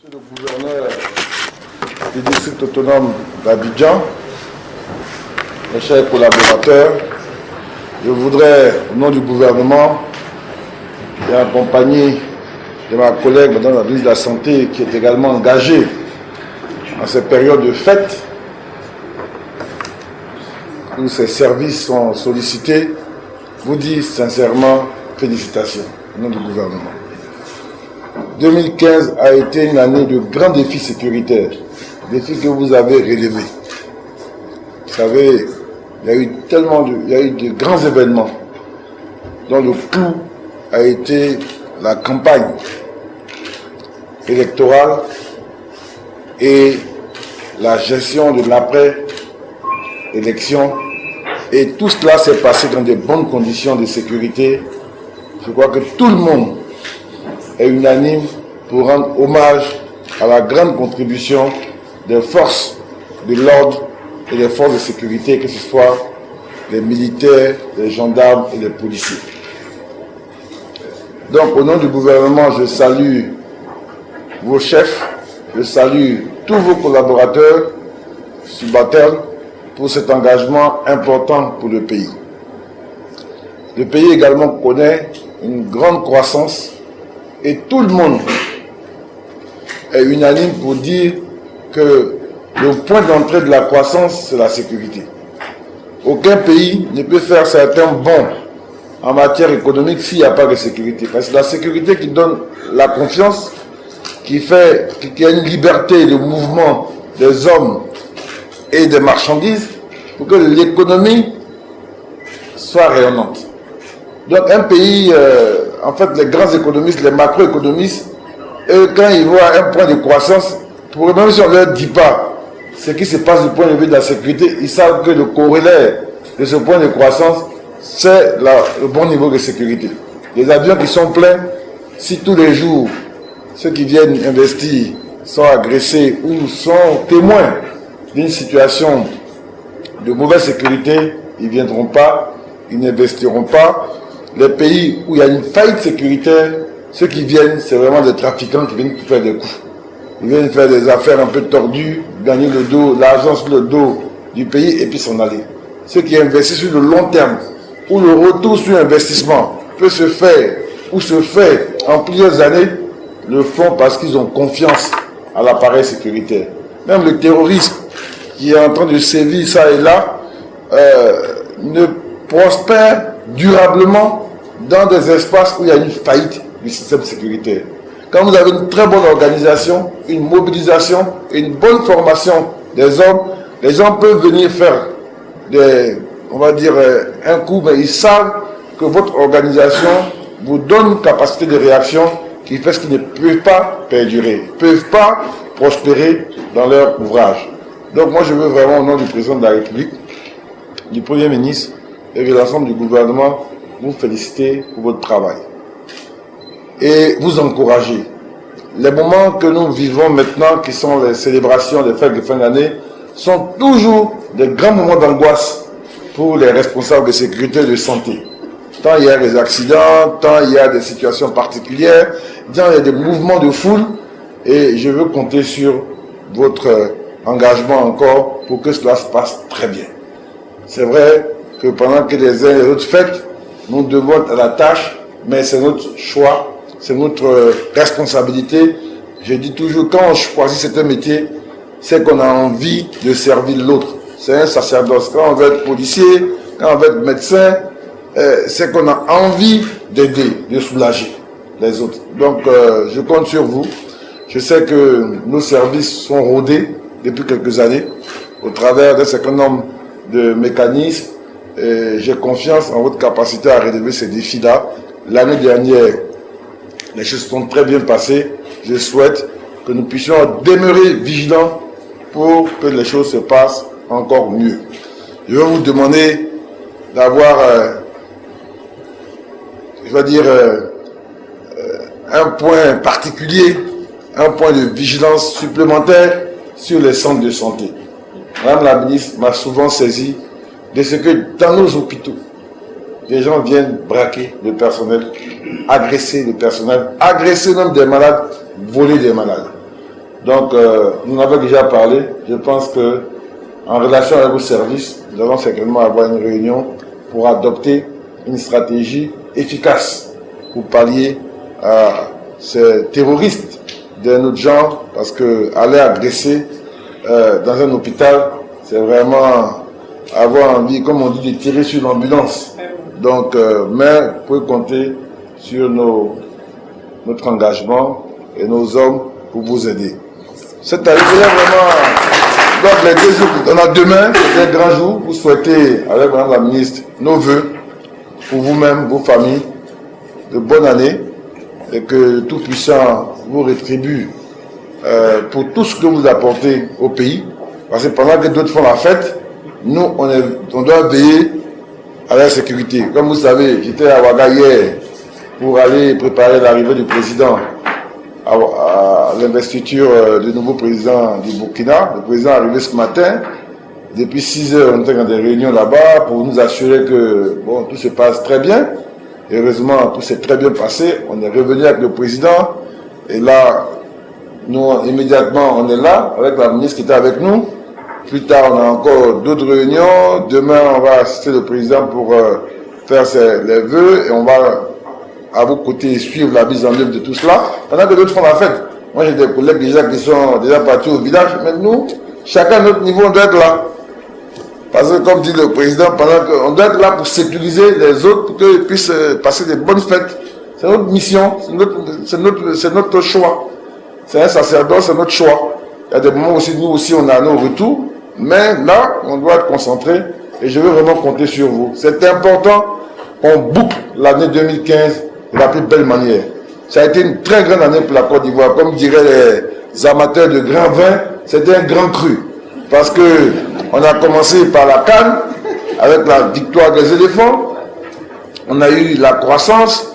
Monsieur le gouverneur du district autonome d'Abidjan, mes chers collaborateurs, je voudrais, au nom du gouvernement, et en compagnie de ma collègue, Madame la ministre de la Santé, qui est également engagée en cette période de fête, où ces services sont sollicités, vous dire sincèrement félicitations au nom du gouvernement. 2015 a été une année de grands défis sécuritaires, défis que vous avez relevés. Vous savez, il y a eu de grands événements dont le clou a été la campagne électorale et la gestion de l'après-élection. Et tout cela s'est passé dans de bonnes conditions de sécurité. Je crois que tout le monde est unanime pour rendre hommage à la grande contribution des forces de l'ordre et des forces de sécurité, que ce soit les militaires, les gendarmes et les policiers. Donc, au nom du gouvernement, je salue vos chefs, je salue tous vos collaborateurs subalternes pour cet engagement important pour le pays. Le pays également connaît une grande croissance et tout le monde est unanime pour dire que le point d'entrée de la croissance, c'est la sécurité. Aucun pays ne peut faire certains bons en matière économique s'il n'y a pas de sécurité. Parce que c'est la sécurité qui donne la confiance, qui fait qu'il y a une liberté de mouvement des hommes et des marchandises pour que l'économie soit rayonnante. Donc un pays, en fait les grands économistes, les macroéconomistes, quand ils voient un point de croissance, même si on ne leur dit pas ce qui se passe du point de vue de la sécurité, ils savent que le corollaire de ce point de croissance, c'est le bon niveau de sécurité. Les avions qui sont pleins, si tous les jours ceux qui viennent investir sont agressés ou sont témoins d'une situation de mauvaise sécurité, ils ne viendront pas, ils n'investiront pas. Les pays où il y a une faillite sécuritaire, ceux qui viennent, c'est vraiment des trafiquants qui viennent faire des coups. Ils viennent faire des affaires un peu tordues, gagner le dos, l'argent sur le dos du pays et puis s'en aller. Ceux qui investissent sur le long terme, où le retour sur investissement peut se faire ou se fait en plusieurs années, le font parce qu'ils ont confiance à l'appareil sécuritaire. Même le terrorisme qui est en train de sévir ça et là ne prospère durablement dans des espaces où il y a une faillite du système sécuritaire. Quand vous avez une très bonne organisation, une mobilisation et une bonne formation des hommes, les gens peuvent venir faire un coup, mais ils savent que votre organisation vous donne une capacité de réaction qui fait ce qu'ils ne peuvent pas perdurer, ne peuvent pas prospérer dans leur ouvrage. Donc moi je veux vraiment au nom du président de la République, du Premier ministre et de l'ensemble du gouvernement vous féliciter pour votre travail et vous encourager. Les moments que nous vivons maintenant, qui sont les célébrations des fêtes de fin d'année, sont toujours des grands moments d'angoisse pour les responsables de sécurité et de santé. Tant il y a des accidents, tant il y a des situations particulières, tant il y a des mouvements de foule, et je veux compter sur votre engagement encore pour que cela se passe très bien. C'est vrai que pendant que les uns et les autres fêtent, nous devons être à la tâche, mais c'est notre choix, c'est notre responsabilité. Je dis toujours, quand on choisit ce métier, c'est qu'on a envie de servir l'autre. C'est un sacerdoce. Quand on veut être policier, quand on veut être médecin, c'est qu'on a envie d'aider, de soulager les autres. Donc, je compte sur vous. Je sais que nos services sont rodés depuis quelques années au travers d'un certain nombre de mécanismes. J'ai confiance en votre capacité à relever ces défis-là. L'année dernière, les choses sont très bien passées. Je souhaite que nous puissions demeurer vigilants pour que les choses se passent encore mieux. Je vais vous demander d'avoir, un point particulier, un point de vigilance supplémentaire sur les centres de santé. Madame la ministre m'a souvent saisi de ce que dans nos hôpitaux, les gens viennent braquer le personnel, agresser le personnel, agresser même des malades, voler des malades. Donc, nous en avons déjà parlé. Je pense que, en relation avec vos services, nous allons certainement avoir une réunion pour adopter une stratégie efficace pour pallier à ces terroristes d'un autre genre, parce que aller agresser dans un hôpital, c'est vraiment avoir envie, comme on dit, de tirer sur l'ambulance. Donc, mais vous pouvez compter sur notre engagement et nos hommes pour vous aider. Cette année, vraiment, donc les 2 jours, on a demain, c'est un grand jour. Vous souhaitez, avec Madame la ministre, nos voeux pour vous-même, vos familles, de bonne année, et que Tout-Puissant vous rétribue pour tout ce que vous apportez au pays. Parce que pendant que d'autres font la fête, nous, on doit veiller à la sécurité. Comme vous savez, j'étais à Ouaga hier pour aller préparer l'arrivée du président à l'investiture du nouveau président du Burkina. Le président est arrivé ce matin. Depuis 6 heures, on était dans des réunions là-bas pour nous assurer que bon, tout se passe très bien. Et heureusement, tout s'est très bien passé. On est revenu avec le président. Et là, nous, immédiatement, on est là avec la ministre qui était avec nous. Plus tard, on a encore d'autres réunions. Demain, on va assister le président pour faire les vœux. Et on va, à vos côtés, suivre la mise en œuvre de tout cela. Pendant que d'autres font la fête. Moi, j'ai des collègues déjà qui sont déjà partis au village. Mais nous, chacun à notre niveau, on doit être là. Parce que, comme dit le président, on doit être là pour sécuriser les autres, pour qu'ils puissent passer des bonnes fêtes. C'est notre mission, c'est notre choix. C'est un sacerdoce, c'est notre choix. Il y a des moments aussi, nous aussi, on a nos retours. Mais là, on doit être concentré. Et je veux vraiment compter sur vous. C'est important qu'on boucle l'année 2015 de la plus belle manière. Ça a été une très grande année pour la Côte d'Ivoire. Comme diraient les amateurs de grands vins, c'était un grand cru. Parce que on a commencé par la CAN, avec la victoire des éléphants. On a eu la croissance.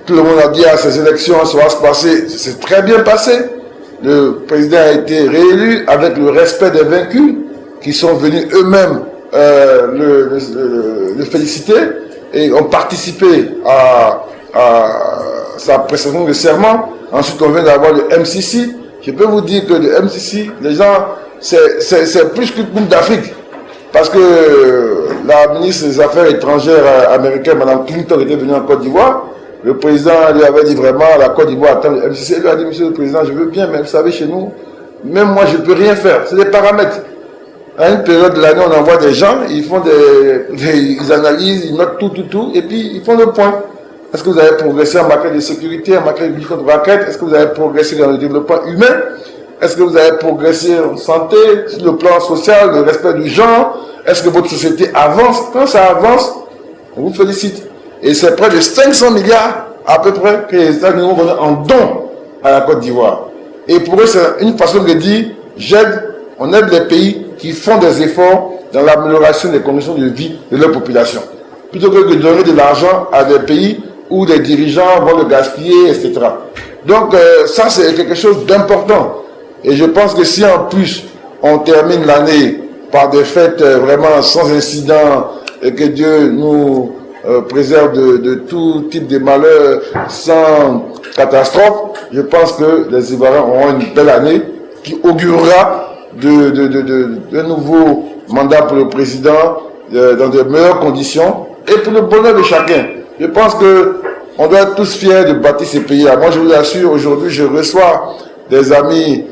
Tout le monde a dit à ces élections, ça va se passer. C'est très bien passé. Le président a été réélu avec le respect des vaincus, qui sont venus eux-mêmes le féliciter et ont participé à sa prestation de serment. Ensuite, on vient d'avoir le MCC. Je peux vous dire que le MCC, les gens, c'est plus qu'une coupe d'Afrique. Parce que la ministre des Affaires étrangères américaine, Mme Clinton, était venue en Côte d'Ivoire. Le président lui avait dit vraiment, la Côte d'Ivoire attend le MCC. Il lui a dit, monsieur le président, je veux bien, mais vous savez, chez nous, même moi, je ne peux rien faire. C'est des paramètres. À une période de l'année, on envoie des gens, ils font ils analysent, ils notent tout, et puis ils font le point. Est-ce que vous avez progressé en matière de sécurité, en matière de lutte contre raquettes? Est-ce que vous avez progressé dans le développement humain? Est-ce que vous avez progressé en santé, sur le plan social, le respect du genre? Est-ce que votre société avance? Quand ça avance, on vous félicite. Et c'est près de 500 milliards à peu près que les États-Unis vont donner en don à la Côte d'Ivoire. Et pour eux, c'est une façon de dire, on aide les pays qui font des efforts dans l'amélioration des conditions de vie de leur population. Plutôt que de donner de l'argent à des pays où les dirigeants vont le gaspiller, etc. Donc ça, c'est quelque chose d'important. Et je pense que si en plus, on termine l'année par des fêtes vraiment sans incident et que Dieu nous préserve de tout type de malheur sans catastrophe, je pense que les Ivoiriens auront une belle année qui augurera d'un nouveau mandat pour le président dans de meilleures conditions et pour le bonheur de chacun. Je pense qu'on doit être tous fiers de bâtir ces pays-là. Moi, je vous assure, aujourd'hui, je reçois des amis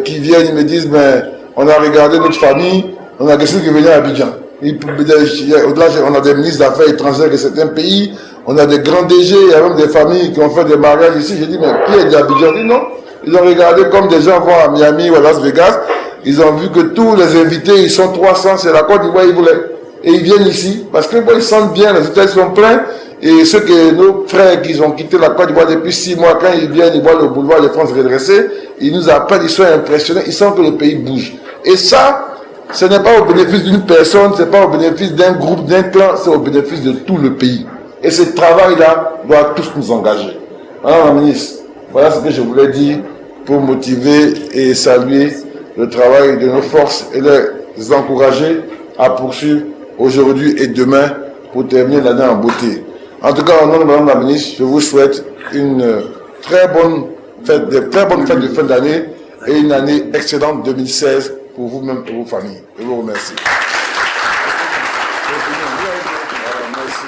qui viennent, ils me disent, ben, on a regardé notre famille, on a quelqu'un qui venait à Abidjan. Au-delà, on a des ministres d'affaires étrangères de certains pays, on a des grands DG, il y a même des familles qui ont fait des mariages ici. J'ai dit, mais qui est d'Abidjan? Ils disent non. Ils ont regardé comme des gens vont à Miami ou à Las Vegas. Ils ont vu que tous les invités, ils sont 300, c'est la Côte d'Ivoire, ils voulaient. Et ils viennent ici, parce que bon, ils sentent bien, les hôtels sont pleins. Et ceux que nos frères qui ont quitté la Côte d'Ivoire depuis 6 mois, quand ils viennent, ils voient le boulevard de France redressé, ils nous appellent, ils sont impressionnés, ils sentent que le pays bouge. Et ça, ce n'est pas au bénéfice d'une personne, ce n'est pas au bénéfice d'un groupe, d'un clan, c'est au bénéfice de tout le pays. Et ce travail-là doit tous nous engager. Madame la ministre, voilà ce que je voulais dire pour motiver et saluer le travail de nos forces et les encourager à poursuivre aujourd'hui et demain pour terminer l'année en beauté. En tout cas, au nom de Madame la ministre, je vous souhaite une très bonne fête, de très bonnes fêtes de fin d'année et une année excellente 2016 pour vous-même et vos familles. Je vous remercie. Merci.